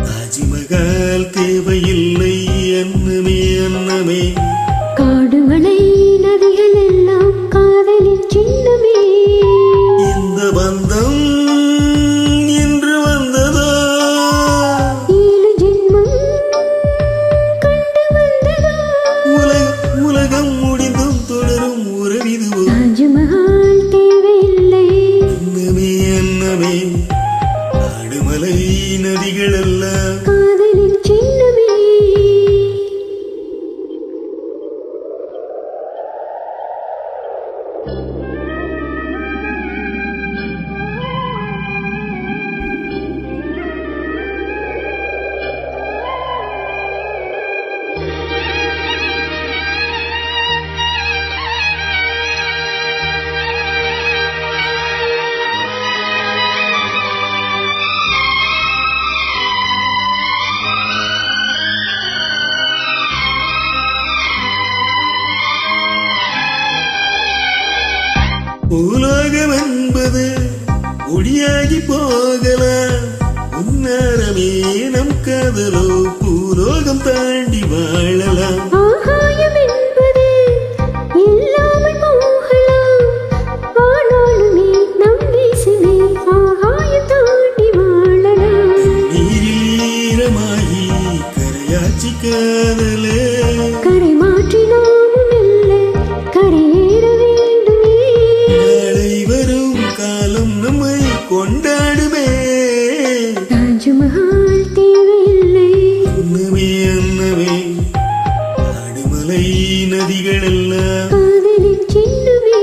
தாஜ்மஹால் தேவையில்லை அன்னமே அன்னமே காடுமலை நதிகள் எல்லாம் காதலின் சின்னமே இந்த பந்தம் இன்று வந்ததா 7 ஜென்மம் கண்டு வந்ததா உலகம் முடிந்தும் தொடரும் உறவிதுவோ தாஜ்மஹால் தேவையில்லை அன்னமே அன்னமே காடுமலை நதிகள் எல்லாம் காதலின் சின்னமே உலகம் என்பது ஒளியாகி போகலாம் உன்னரமே நம் காதலோ பூலோகம் தாண்டி வாழலாம் ஆகாயம் என்பது இல்லாமல் போகலாம் வானாலுமே நம் வீசுமே ஆகாயம் தாண்டி வாழலாம் நீரமாகி கரையாச்சி காதலே கரை மாற்றி நாமும் இல்லை கரையேற வேண்டுமே நாளை வரும் காலம் நம்மை கொண்டாடுமே தாஜ்மஹால் தேவையில்லை அன்னமே அன்னமே காடுமலை நதிகள் எல்லாம் காதலின் சின்னமே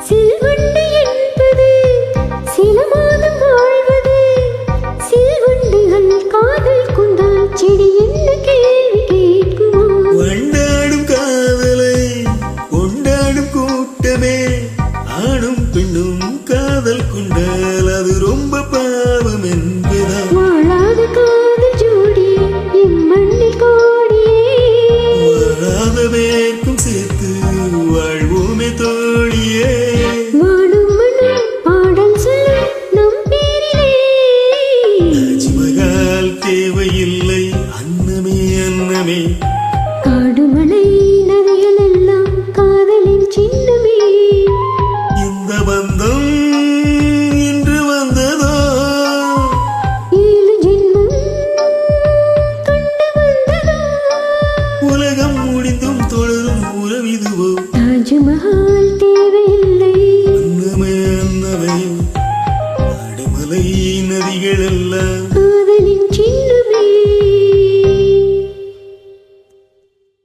சில்வண்டு என்பது சில மாதம் வாழ்வது சில்வண்டுகள் காதல் கொண்டால் செடி என்ன கேள்வி கேட்குமா வண்டாடும் காதலை கொண்டாடும் கூட்டமே ஆணும் பெண்ணும் காதல் கொண்டால் அது ரொம்ப பாவம் என்பதா வாழாத காதல் ஜோடி இம்மண்ணில் கோடியே வாழாத வேர்க்கும் சேர்த்து வாழ்வோமே தோழியே வாடும் மண்ணும் பாடல் சொல்லும் நம் பேரிலே தாஜ்மஹால் தேவையில்லை அன்னமே அன்னமே காடுமலை நதிகள் எல்லாம் காதலின் சின்னமே இந்த பந்தம் இன்று வந்ததோ 7 ஜென்மம் கண்டு வந்ததா உலகம் முடிந்தும் தொடரும் உறவிதுவோ தாஜ்மஹால் தேவையில்லை அன்னமே அன்னமே காடுமலை நதிகள் எல்லாம்